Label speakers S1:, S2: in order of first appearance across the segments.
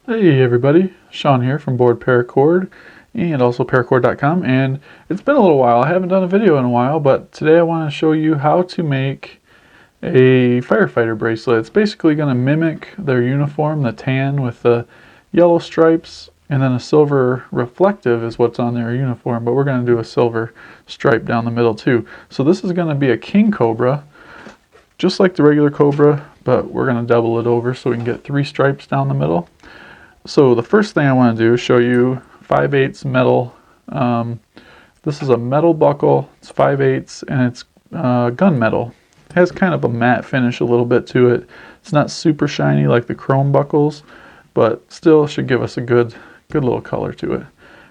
S1: Hey everybody, Sean here from BoredParacord and also Paracord.com, and it's been a little while. I haven't done a video in a while, but today I want to show you how to make a firefighter bracelet. It's basically going to mimic their uniform, the tan with the yellow stripes, and then a silver reflective is what's on their uniform, but we're going to do a silver stripe down the middle too. So this is going to be a king cobra, just like the regular cobra, but we're going to double it over so we can get 3 stripes down the middle. So the first thing I want to do is show you 5/8 metal. This is a metal buckle. It's 5/8 and it's gunmetal. It has kind of a matte finish a little bit to it. It's not super shiny like the chrome buckles, but still should give us a good little color to it.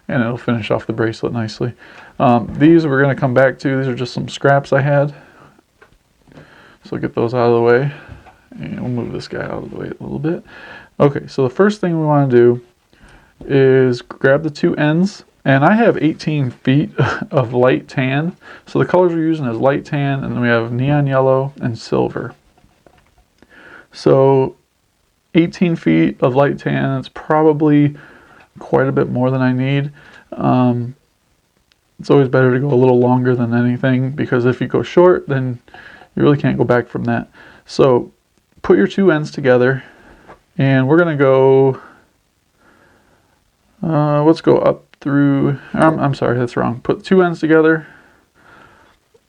S1: And it'll finish off the bracelet nicely. These we're going to come back to. These are just some scraps I had. So get those out of the way. And we'll move this guy out of the way a little bit. Okay, so the first thing we want to do is grab the 2 ends, and I have 18 feet of light tan. So the colors we're using is light tan, and then we have neon yellow and silver. So 18 feet of light tan, it's probably quite a bit more than I need. It's always better to go a little longer than anything, because if you go short, then you really can't go back from that. So put your 2 ends together. And we're going to go, let's go up through, I'm sorry, that's wrong. Put 2 ends together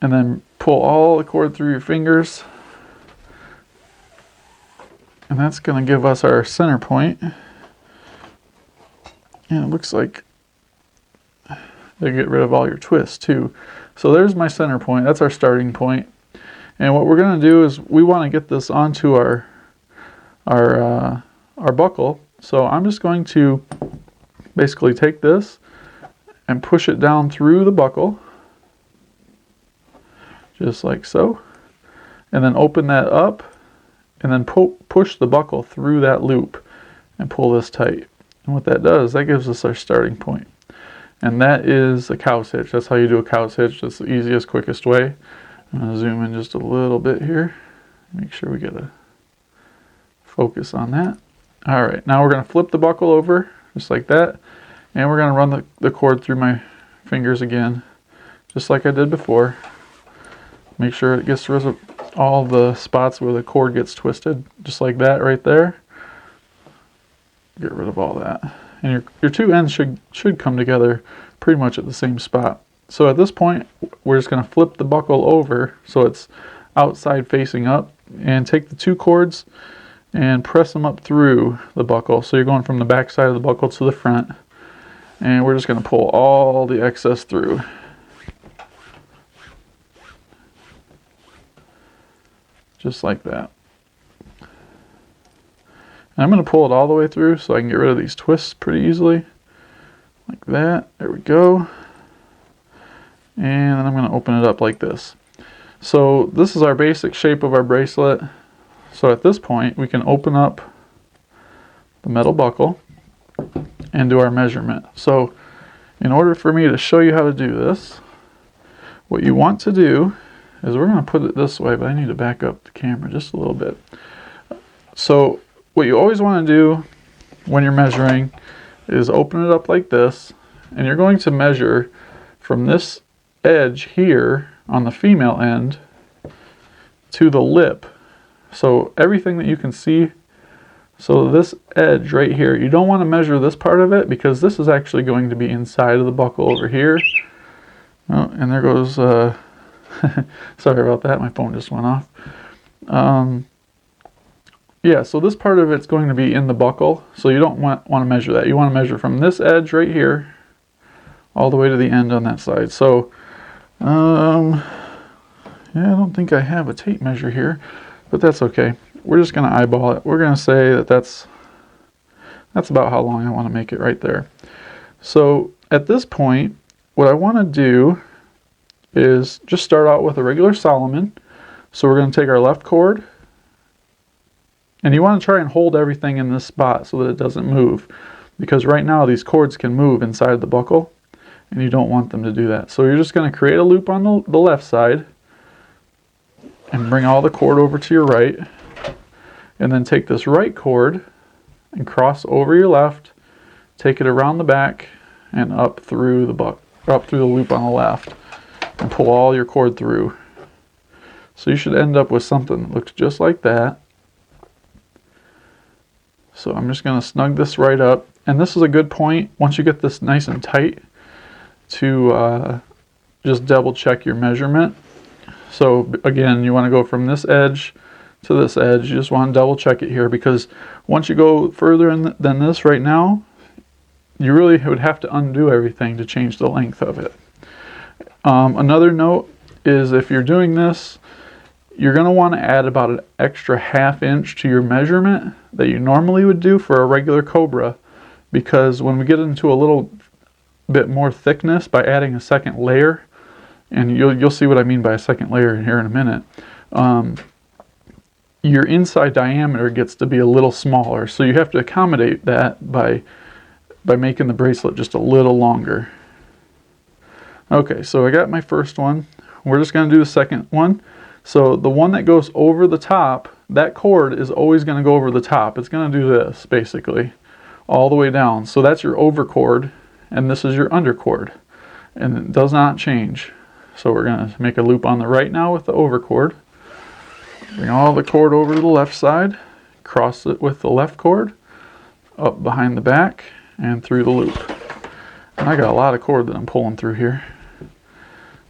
S1: and then pull all the cord through your fingers. And that's going to give us our center point. And it looks like they get rid of all your twists too. So there's my center point. That's our starting point. And what we're going to do is we want to get this onto our buckle. So I'm just going to basically take this and push it down through the buckle, just like so, and then open that up and then push the buckle through that loop and pull this tight. And what that does, that gives us our starting point. And that is a cow's hitch. That's how you do a cow's hitch. That's the easiest, quickest way. I'm going to zoom in just a little bit here. Make sure we get a focus on that. All right, now we're going to flip the buckle over just like that, and we're going to run the cord through my fingers again, just like I did before. Make sure it gets rid of all the spots where the cord gets twisted, just like that right there. Get rid of all that. And your 2 ends should come together pretty much at the same spot. So at this point, we're just going to flip the buckle over so it's outside facing up, and take the 2 cords and press them up through the buckle. So you're going from the back side of the buckle to the front, and we're just going to pull all the excess through. Just like that. And I'm going to pull it all the way through so I can get rid of these twists pretty easily. Like that. There we go. And then I'm going to open it up like this. So this is our basic shape of our bracelet. So at this point, we can open up the metal buckle and do our measurement. So in order for me to show you how to do this, what you want to do is we're going to put it this way, but I need to back up the camera just a little bit. So what you always want to do when you're measuring is open it up like this, and you're going to measure from this edge here on the female end to the lip. So everything that you can see, so this edge right here, you don't want to measure this part of it because this is actually going to be inside of the buckle over here. Oh, and there goes, sorry about that, my phone just went off. Yeah, so this part of it's going to be in the buckle, so you don't want to measure that. You want to measure from this edge right here all the way to the end on that side. So, yeah, I don't think I have a tape measure here, but that's okay. We're just going to eyeball it. We're going to say that that's about how long I want to make it right there. So at this point, what I want to do is just start out with a regular Solomon. So we're going to take our left cord, and you want to try and hold everything in this spot so that it doesn't move, because right now these cords can move inside the buckle, and you don't want them to do that. So you're just going to create a loop on the left side and bring all the cord over to your right, and then take this right cord and cross over your left, take it around the back and up through the loop on the left, and pull all your cord through. So you should end up with something that looks just like that. So I'm just going to snug this right up, and this is a good point once you get this nice and tight to just double check your measurement. So again, you want to go from this edge to this edge. You just want to double check it here, because once you go further than this right now, you really would have to undo everything to change the length of it. Another note is, if you're doing this, you're going to want to add about an extra ½ inch to your measurement that you normally would do for a regular Cobra, because when we get into a little bit more thickness by adding a second layer, and you'll see what I mean by a second layer here in a minute, your inside diameter gets to be a little smaller, so you have to accommodate that by making the bracelet just a little longer. Okay, so I got my first one. We're just going to do the second one. So the one that goes over the top, that cord is always going to go over the top. It's going to do this, basically, all the way down. So that's your over cord, and this is your under cord, and it does not change. So we're going to make a loop on the right now with the over cord. Bring all the cord over to the left side, cross it with the left cord, up behind the back, and through the loop. And I got a lot of cord that I'm pulling through here.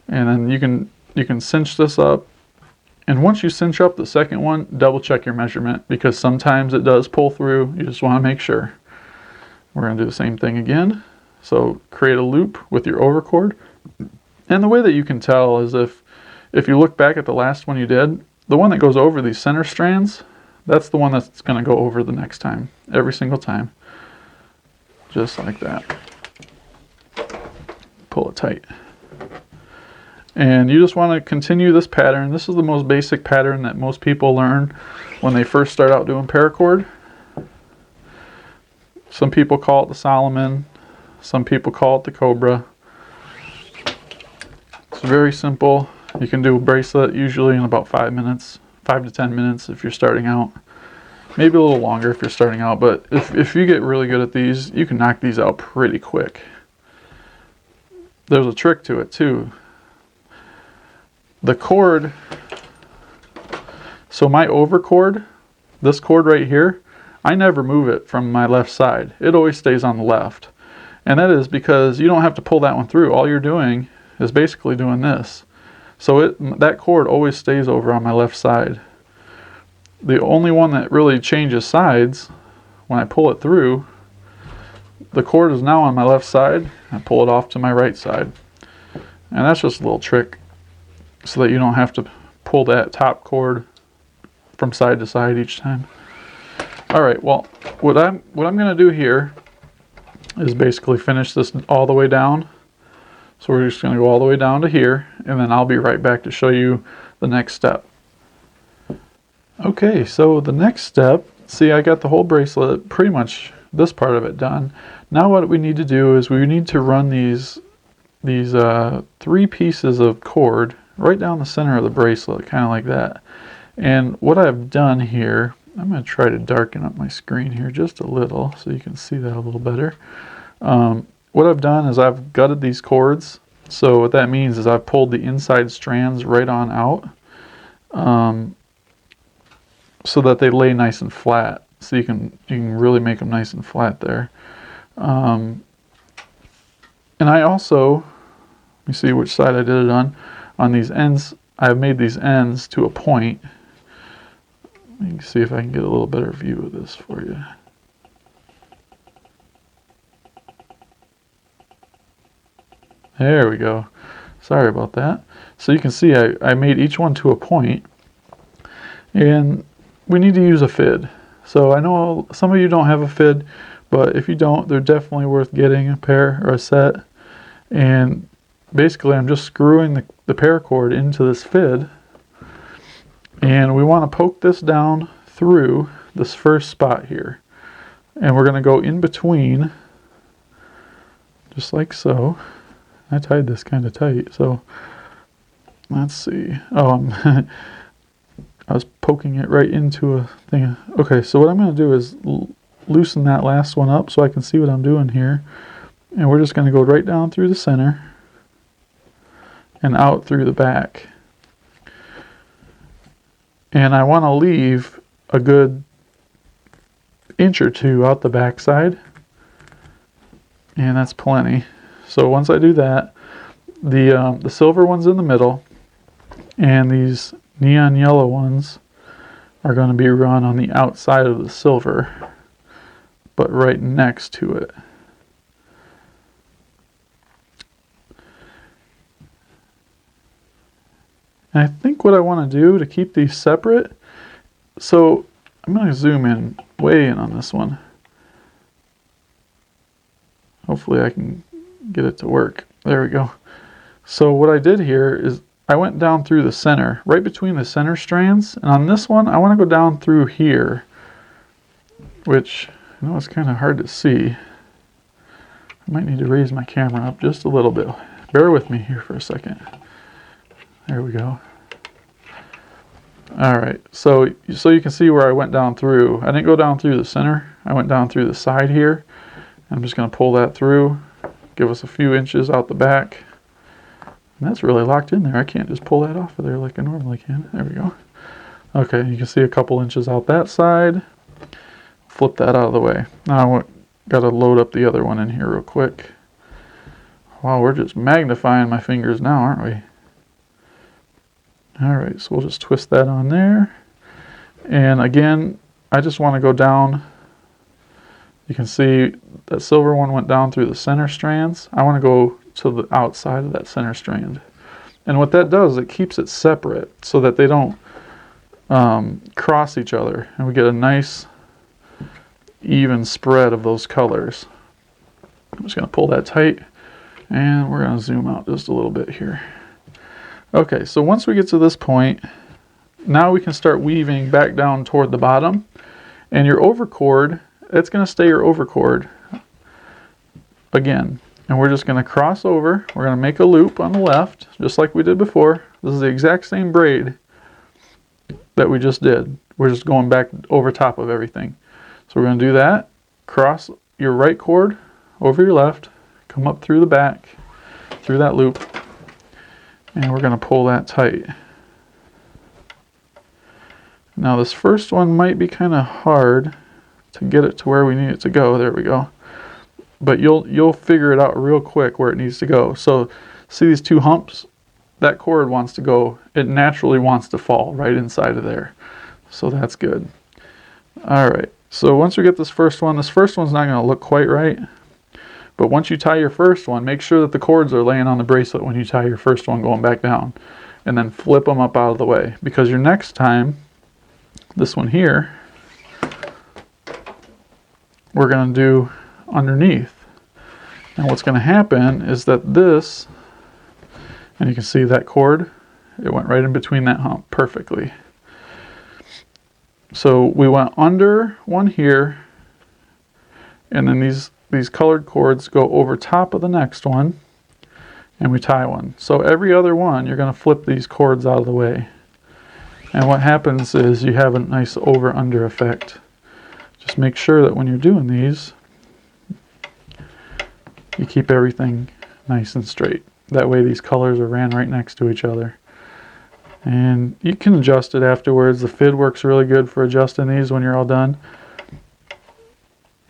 S1: And then you can cinch this up. And once you cinch up the second one, double check your measurement, because sometimes it does pull through. You just want to make sure. We're going to do the same thing again. So create a loop with your over cord. And the way that you can tell is if you look back at the last one you did, the one that goes over these center strands, that's the one that's going to go over the next time, every single time. Just like that. Pull it tight. And you just want to continue this pattern. This is the most basic pattern that most people learn when they first start out doing paracord. Some people call it the Solomon. Some people call it the Cobra. It's very simple. You can do a bracelet usually in about 5 minutes, 5 to 10 minutes if you're starting out. Maybe a little longer if you're starting out, but if you get really good at these, you can knock these out pretty quick. There's a trick to it too. The cord, so my over cord, this cord right here, I never move it from my left side. It always stays on the left. And that is because you don't have to pull that one through. All you're doing is basically doing this. So that cord always stays over on my left side. The only one that really changes sides, when I pull it through, the cord is now on my left side. I pull it off to my right side. And that's just a little trick so that you don't have to pull that top cord from side to side each time. Alright, well, what I'm going to do here is basically finish this all the way down. So we're just going to go all the way down to here, and then I'll be right back to show you the next step. Okay, so the next step, see, I got the whole bracelet, pretty much this part of it done. Now what we need to do is we need to run these 3 pieces of cord right down the center of the bracelet, kind of like that. And what I've done here, I'm going to try to darken up my screen here just a little so you can see that a little better. What I've done is I've gutted these cords. So what that means is I've pulled the inside strands right on out so that they lay nice and flat. So you can really make them nice and flat there. And I also, let me see which side I did it on these ends. I've made these ends to a point. Let me see if I can get a little better view of this for you. There we go. Sorry about that. So you can see I made each one to a point, and we need to use a fid. So I know some of you don't have a fid, but if you don't, they're definitely worth getting a pair or a set. And basically I'm just screwing the paracord into this fid, and we want to poke this down through this first spot here, and we're going to go in between just like so. I tied this kind of tight, so let's see. Oh, I was poking it right into a thing. Okay, so what I'm going to do is loosen that last one up so I can see what I'm doing here. And we're just going to go right down through the center and out through the back. And I want to leave a good inch or two out the back side. And that's plenty. So once I do that, the silver one's in the middle, and these neon yellow ones are going to be run on the outside of the silver, but right next to it. And I think what I want to do to keep these separate, so I'm going to zoom in, way in on this one. Hopefully I can get it to work. There we go. So what I did here is I went down through the center, right between the center strands. And on this one, I want to go down through here, which I know it's kind of hard to see. I might need to raise my camera up just a little bit. Bear with me here for a second. There we go. All right, so you can see where I went down through. I didn't go down through the center. I went down through the side here. I'm just going to pull that through, give us a few inches out the back. And that's really locked in there. I can't just pull that off of there like I normally can. There we go. Okay, you can see a couple inches out that side. Flip that out of the way. Now I got to load up the other one in here real quick. Wow, we're just magnifying my fingers now, aren't we? All right, so we'll just twist that on there. And again, I just want to go down. You can see that silver one went down through the center strands. I want to go to the outside of that center strand. And what that does, it keeps it separate so that they don't cross each other. And we get a nice even spread of those colors. I'm just going to pull that tight, and we're going to zoom out just a little bit here. Okay, so once we get to this point, now we can start weaving back down toward the bottom. And your overcord, it's going to stay your overcord again. And we're just going to cross over. We're going to make a loop on the left, just like we did before. This is the exact same braid that we just did. We're just going back over top of everything. So we're going to do that. Cross your right cord over your left. Come up through the back, through that loop. And we're going to pull that tight. Now this first one might be kind of hard to get it to where we need it to go. There we go. But you'll figure it out real quick where it needs to go. So see these two humps? That cord wants to go, it naturally wants to fall right inside of there. So that's good. All right, so once we get this first one's not going to look quite right. But once you tie your first one, make sure that the cords are laying on the bracelet when you tie your first one going back down. And then flip them up out of the way. Because your next time, this one here, we're going to do underneath. And what's going to happen is that this, and you can see that cord, it went right in between that hump perfectly. So we went under one here, and then these colored cords go over top of the next one, and we tie one. So every other one, you're going to flip these cords out of the way. And what happens is you have a nice over-under effect. Just make sure that when you're doing these, you keep everything nice and straight. That way these colors are ran right next to each other. And you can adjust it afterwards. The FID works really good for adjusting these when you're all done.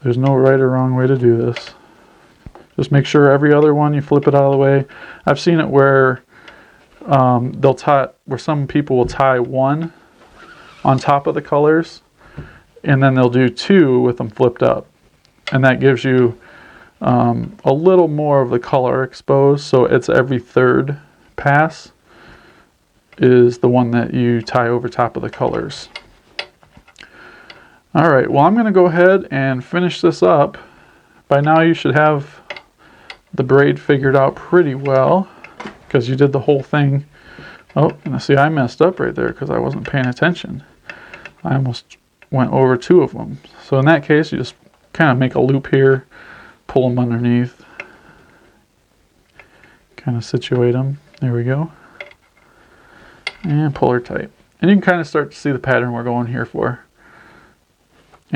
S1: There's no right or wrong way to do this. Just make sure every other one you flip it out of the way. I've seen it where where some people will tie one on top of the colors, and then they'll do two with them flipped up. And that gives you a little more of the color exposed, so it's every third pass is the one that you tie over top of the colors. All right, well, I'm going to go ahead and finish this up. By now you should have the braid figured out pretty well because you did the whole thing. Oh, and see, I messed up right there because I wasn't paying attention. I almost went over two of them. So in that case, you just kind of make a loop here, pull them underneath, kind of situate them. There we go. And pull her tight. And you can kind of start to see the pattern we're going here for.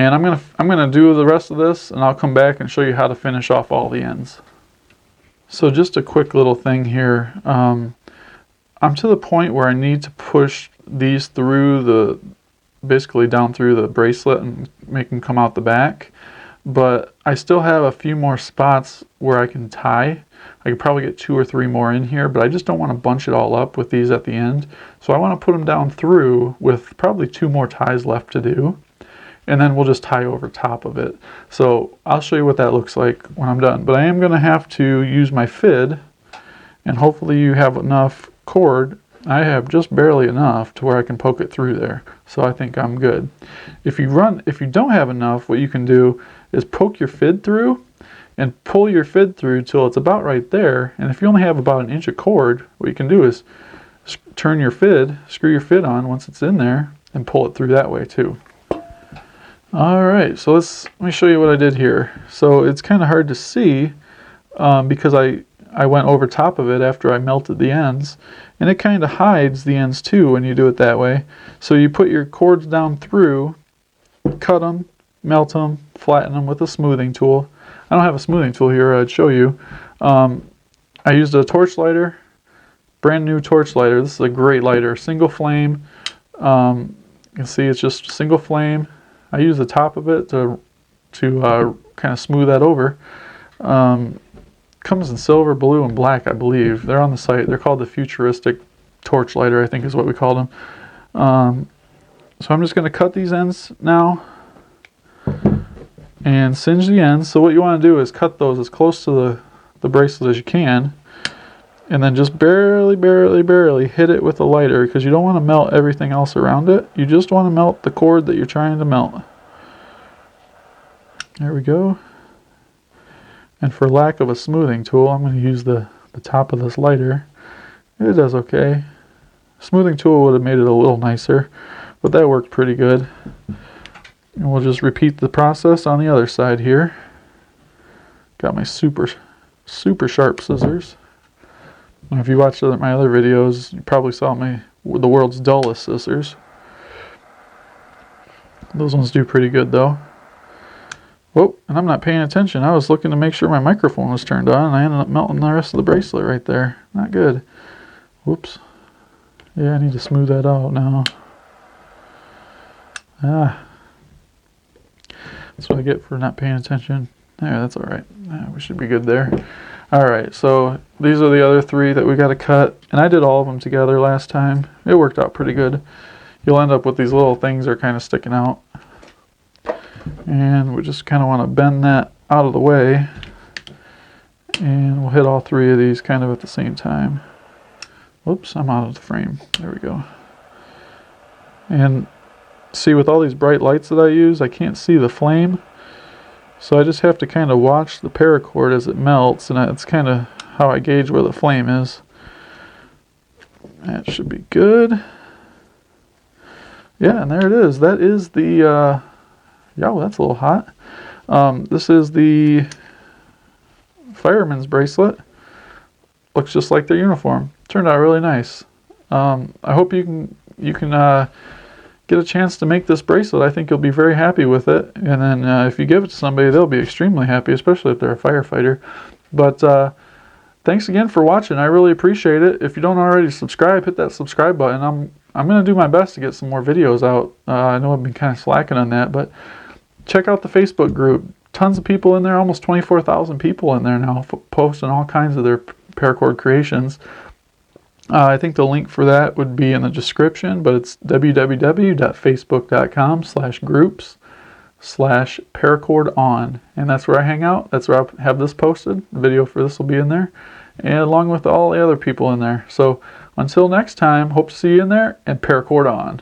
S1: And I'm gonna do the rest of this, and I'll come back and show you how to finish off all the ends. So just a quick little thing here. I'm to the point where I need to push these through basically down through the bracelet and make them come out the back. But I still have a few more spots where I can tie. I could probably get 2 or 3 more in here, but I just don't want to bunch it all up with these at the end. So I want to put them down through with probably 2 more ties left to do. And then we'll just tie over top of it. So I'll show you what that looks like when I'm done. But I am going to have to use my FID, and hopefully you have enough cord. I have just barely enough to where I can poke it through there. So I think I'm good. If you don't have enough, what you can do is poke your FID through and pull your FID through till it's about right there. And if you only have about 1 inch of cord, what you can do is turn your FID, screw your FID on once it's in there, and pull it through that way too. Alright, so let me show you what I did here. So it's kind of hard to see because I went over top of it after I melted the ends, and it kind of hides the ends too when you do it that way. So you put your cords down through, cut them, melt them, flatten them with a smoothing tool. I don't have a smoothing tool here, I'd show you. I used a torch lighter, brand new torch lighter. This is a great lighter, single flame. You can see it's just single flame. I use the top of it to kind of smooth that over. Comes in silver, blue, and black, I believe. They're on the site. They're called the Futuristic Torch Lighter, I think is what we called them. So I'm just going to cut these ends now and singe the ends. So what you want to do is cut those as close to the bracelet as you can, and then just barely hit it with the lighter, because you don't want to melt everything else around it. You just want to melt the cord that you're trying to melt. There we go. And for lack of a smoothing tool, I'm going to use the top of this lighter. It does okay. Smoothing tool would have made it a little nicer, but that worked pretty good. And we'll just repeat the process on the other side here. Got my super sharp scissors. And if you watched my other videos, you probably saw the world's dullest scissors. Those ones do pretty good though. Whoa, and I'm not paying attention. I was looking to make sure my microphone was turned on, and I ended up melting the rest of the bracelet right there. Not good. Whoops. Yeah, I need to smooth that out now. That's what I get for not paying attention. There, that's alright. We should be good there. Alright, so these are the other 3 that we got to cut. And I did all of them together last time. It worked out pretty good. You'll end up with these little things that are kind of sticking out. And we just kind of want to bend that out of the way. And we'll hit all 3 of these kind of at the same time. Whoops, I'm out of the frame. There we go. And see, with all these bright lights that I use, I can't see the flame. So I just have to kind of watch the paracord as it melts, and that's kind of how I gauge where the flame is. That should be good. Yeah, and there it is. That is the, yeah, that's a little hot. This is the fireman's bracelet. Looks just like their uniform. Turned out really nice. I hope you can get a chance to make this bracelet. I think you'll be very happy with it. And then if you give it to somebody, they'll be extremely happy, especially if they're a firefighter. But thanks again for watching. I really appreciate it. If you don't already subscribe, hit that subscribe button. I'm going to do my best to get some more videos out. I know I've been kind of slacking on that, but check out the Facebook group. Tons of people in there, almost 24,000 people in there now, posting all kinds of their paracord creations. I think the link for that would be in the description, but it's www.facebook.com/groups/paracordon, and that's where I hang out. That's where I have this posted. The video for this will be in there, and along with all the other people in there. So until next time, hope to see you in there, and paracord on.